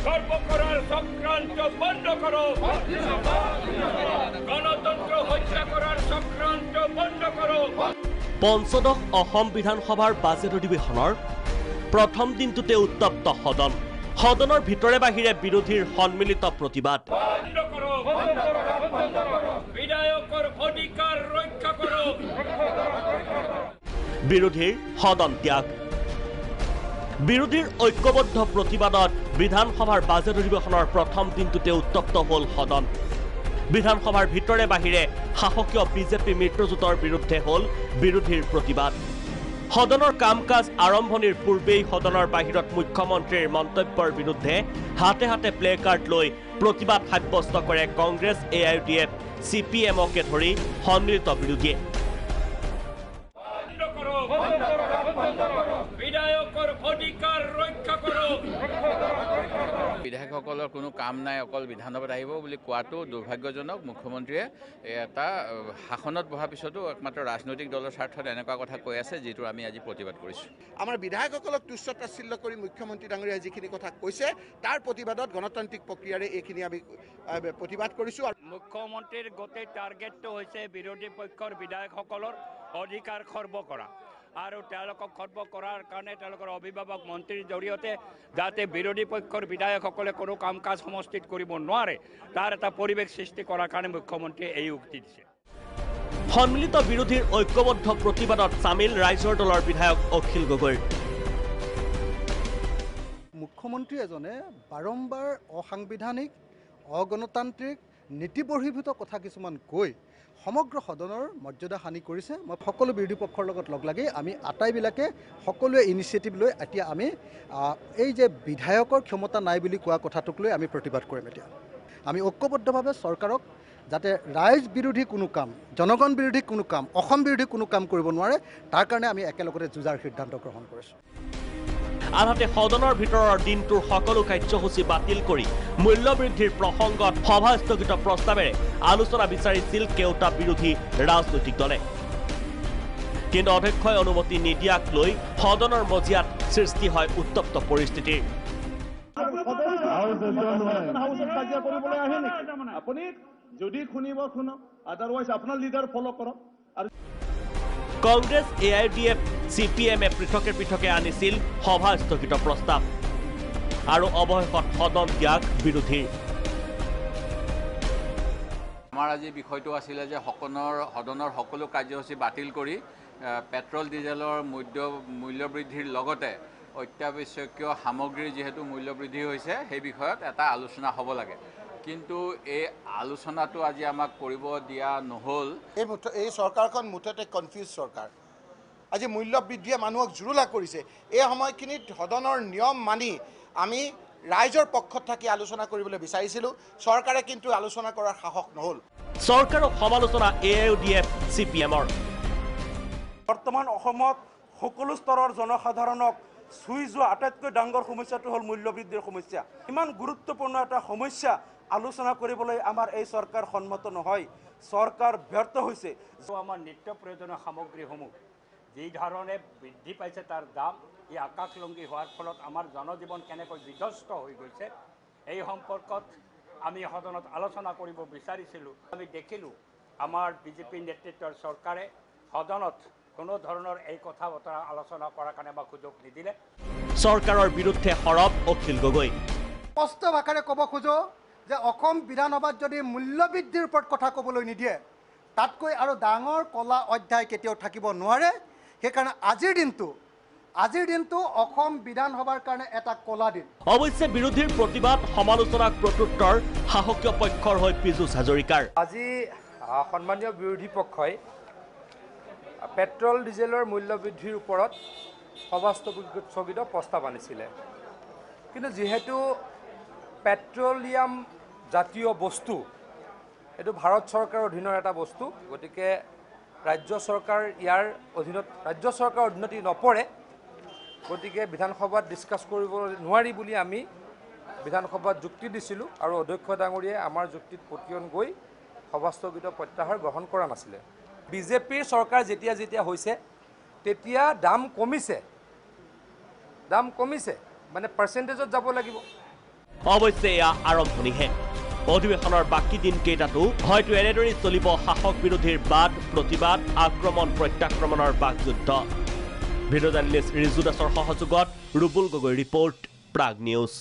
সৰ্বকৰাৰ চক্ৰান্ত বন্ধ কৰো, গণতন্ত্ৰ হত্যা কৰাৰ চক্ৰান্ত বন্ধ কৰো। পঞ্চদশ অসম বিধানসভাৰ বাজেট অধিৱেশনৰ প্ৰথম দিনটোতে উত্তপ্ত সদন। সদনৰ ভিতৰে বাহিৰে বিৰোধীৰ সন্মিলিত প্ৰতিবাদ। বন্ধ কৰো, বিধায়কৰ অধিকাৰ ৰক্ষা কৰো। বিৰোধীৰ সদন ত্যাগ। বিৰোধীৰ ঐক্যবদ্ধ প্ৰতিবাদত বিধানসভাৰ বাজেট অধিৱেশনৰ প্ৰথম দিনটোতে উত্তপ্ত হ'ল সদন। বিধানসভাৰ ভিতৰে বাহিৰে শাসকীয় বিজেপি মিত্ৰজোঁটৰ বিৰুদ্ধে হ'ল বিৰোধীৰ প্ৰতিবাদ। সদনৰ কাম কাজ আৰম্ভণিৰ পূৰ্বেই সদনৰ বাহিৰত মুখ্যমন্ত্ৰীৰ মন্তব্যৰ বিৰুদ্ধে হাতে হাতে প্লে কাৰ্ড লৈ প্ৰতিবাদ সাব্যস্ত কৰে কংগ্ৰেছ, AIUDF, CPM-কে ধৰি সন্মিলিত বিৰোধীয়ে। বিধায়কৰ অধিকাৰ ৰক্ষা কৰো। বিধায়কসকলৰ কোনো কাম নাই, অকল বিধানসভাত আহিব বুলি কোৱাটো দুৰ্ভাগ্যজনক। মুখ্যমন্ত্ৰীয়ে এটা শাসনত বহাৰ পিছতো একমাত্ৰ ৰাজনৈতিক দলৰ স্বাৰ্থত এনেকুৱা কথা কৈ আছে, যিটো আমি আজি প্ৰতিবাদ কৰিছোঁ। আমাৰ বিধায়কসকলক তুচ্ছ তাচ্ছিল্য কৰি মুখ্যমন্ত্ৰী ডাঙৰীয়াই যিখিনি কথা কৈছে, তাৰ প্ৰতিবাদত গণতান্ত্ৰিক প্ৰক্ৰিয়াৰে এইখিনি আমি প্ৰতিবাদ কৰিছোঁ। মুখ্যমন্ত্ৰীৰ গোটেই টাৰ্গেটটো হৈছে বিৰোধী পক্ষৰ বিধায়কসকলৰ অধিকাৰ খৰ্ব কৰা, আৰু তেওঁলোকক খৰ্ব কৰাৰ কাৰণে তেওঁলোকৰ অভিভাৱক মন্ত্ৰীৰ জৰিয়তে যাতে বিৰোধী পক্ষৰ বিধায়কসকলে কোনো কাম কাজ সমষ্টিত কৰিব নোৱাৰে, তাৰ এটা পৰিৱেশ সৃষ্টি কৰাৰ কাৰণে মুখ্যমন্ত্ৰীয়ে এই উক্তি দিছে। সন্মিলিত বিৰোধীৰ ঐক্যবদ্ধ প্ৰতিবাদত চামিল ৰাইজৰ দলৰ বিধায়ক অখিল গগৈ। মুখ্যমন্ত্ৰী এজনে বাৰম্বাৰ অসাংবিধানিক, অগণতান্ত্ৰিক, নীতিবহিৰ্ভূত কথা কিছুমান কৈ সমগ্ৰ সদনৰ মৰ্যাদা হানি কৰিছে। মই সকলো বিৰোধী পক্ষৰ লগত লগ লাগি আমি আটাইবিলাকে সকলোৱে ইনিচিয়েটিভ লৈ এতিয়া আমি এই যে বিধায়কৰ ক্ষমতা নাই বুলি কোৱা কথাটোক লৈ আমি প্ৰতিবাদ কৰিম। এতিয়া আমি ঐক্যবদ্ধভাৱে চৰকাৰক যাতে ৰাইজ বিৰোধী কোনো কাম, জনগণ বিৰোধী কোনো কাম, অসম বিৰোধী কোনো কাম কৰিব নোৱাৰে, তাৰ কাৰণে আমি একেলগতে যুঁজাৰ সিদ্ধান্ত গ্ৰহণ কৰিছোঁ। আনহাতে সদনৰ ভিতৰৰ দিনটোৰ সকলো কাৰ্যসূচী বাতিল কৰি মূল্যবৃদ্ধিৰ প্ৰসংগত সভা স্থগিত প্ৰস্তাৱেৰে আলোচনা বিচাৰিছিল কেওটা বিৰোধী ৰাজনৈতিক দলে। কিন্তু অধ্যক্ষই অনুমতি নিদিয়াক লৈ সদনৰ মজিয়াত সৃষ্টি হয় উত্তপ্ত পৰিস্থিতিৰ। আপুনি যদি শুনিব শুনক, আদাৰৱাইজ আপোনাৰ লিডাৰ ফলো কৰক। কংগ্ৰেছ, AIUDF, CPM-এ পৃথকে পৃথকে আনিছিল সভা স্থগিত প্ৰস্তাৱ, আৰু অৱশেষত সদন ত্যাগ বিৰোধীৰ। আমাৰ আজি বিষয়টো আছিলে যে সদনৰ সকলো কাৰ্যসূচী বাতিল কৰি পেট্ৰল ডিজেলৰ মূল্যবৃদ্ধিৰ লগতে অত্যাৱশ্যকীয় সামগ্ৰীৰ যিহেতু মূল্যবৃদ্ধি হৈছে, সেই বিষয়ত এটা আলোচনা হ'ব লাগে। কিন্তু এই আলোচনাটো আজি আমাক কৰিব দিয়া নহ'ল। এই চৰকাৰখন মুঠতে কনফিউজ চৰকাৰ। আজি মূল্যবৃদ্ধিয়ে মানুহক জুৰুলা কৰিছে। এই সময়খিনিত সদনৰ নিয়ম মানি আমি ৰাইজৰ পক্ষত থাকি আলোচনা কৰিবলৈ বিচাৰিছিলোঁ, চৰকাৰে কিন্তু আলোচনা কৰাৰ সাহস নহ'ল। চৰকাৰক সমালোচনা AIUDF, CPM-ৰ। বৰ্তমান অসমত সকলো স্তৰৰ জনসাধাৰণক চুই যোৱা আটাইতকৈ ডাঙৰ সমস্যাটো হ'ল মূল্যবৃদ্ধিৰ সমস্যা। ইমান গুৰুত্বপূৰ্ণ এটা সমস্যা আলোচনা কৰিবলৈ আমাৰ এই চৰকাৰ সন্মত নহয়, চৰকাৰ ব্যৰ্থ হৈছে। আমাৰ নিত্য প্ৰয়োজনীয় সামগ্ৰীসমূহ যি ধৰণে বৃদ্ধি পাইছে, তাৰ দাম এই আকাশলংঘী হোৱাৰ ফলত আমাৰ জনজীৱন কেনেকৈ বিধ্বস্ত হৈ গৈছে, এই সম্পৰ্কত আমি সদনত আলোচনা কৰিব বিচাৰিছিলোঁ। আমি দেখিলোঁ আমাৰ বিজেপি নেতৃত্বৰ চৰকাৰে সদনত কোনো ধৰণৰ এই কথা বতৰা আলোচনা কৰাৰ কাৰণে আমাক সুযোগ নিদিলে। চৰকাৰৰ বিৰুদ্ধে সৰব অখিল গগৈ। স্পষ্ট ভাষাৰে ক'ব খোজো যে অসম বিধানসভাত যদি মূল্যবৃদ্ধিৰ ওপৰত কথা ক'বলৈ নিদিয়ে, তাতকৈ আৰু ডাঙৰ কলা অধ্যায় কেতিয়াও থাকিব নোৱাৰে। সেইকাৰণে আজিৰ দিনটো অসম বিধানসভাৰ কাৰণে এটা কলা দিন। অৱশ্যে বিৰোধীৰ প্ৰতিবাদ সমালোচনাক প্ৰত্যুত্তৰ শাসকীয় পক্ষৰ হৈ পীযুষ হাজৰিকাৰ। আজি সন্মানীয় বিৰোধী পক্ষই পেট্ৰল ডিজেলৰ মূল্যবৃদ্ধিৰ ওপৰত সভা স্থগিত প্ৰস্তাৱ আনিছিলে। কিন্তু যিহেতু পেট্ৰলিয়াম জাতীয় বস্তু এইটো ভাৰত চৰকাৰৰ অধীনৰ এটা বস্তু, গতিকে ৰাজ্য চৰকাৰ ইয়াৰ অধীনত নপৰে, গতিকে বিধানসভাত ডিছকাছ কৰিব নোৱাৰি বুলি আমি বিধানসভাত যুক্তি দিছিলোঁ, আৰু অধ্যক্ষ ডাঙৰীয়াই আমাৰ যুক্তিত পতিয়ন গৈ সভা স্থগিত প্ৰত্যাহাৰ গ্ৰহণ কৰা নাছিলে। বিজেপিৰ চৰকাৰ যেতিয়া হৈছে তেতিয়া দাম কমিছে, মানে পাৰ্চেণ্টেজত যাব লাগিব। অৱশ্যে এয়া আৰম্ভণিহে। অধিৱেশনৰ বাকী দিনকেইটাতো হয়তো এনেদৰেই চলিব শাসক বিৰোধীৰ বাদ প্ৰতিবাদ আক্ৰমণ প্ৰত্যাক্ৰমণৰ বাকযুদ্ধ। ভিডিঅ' জাৰ্নেলিষ্ট ৰিজু দাসৰ সহযোগত ৰুবুল গগৈ ৰিপৰ্ট, প্ৰাগ নিউজ।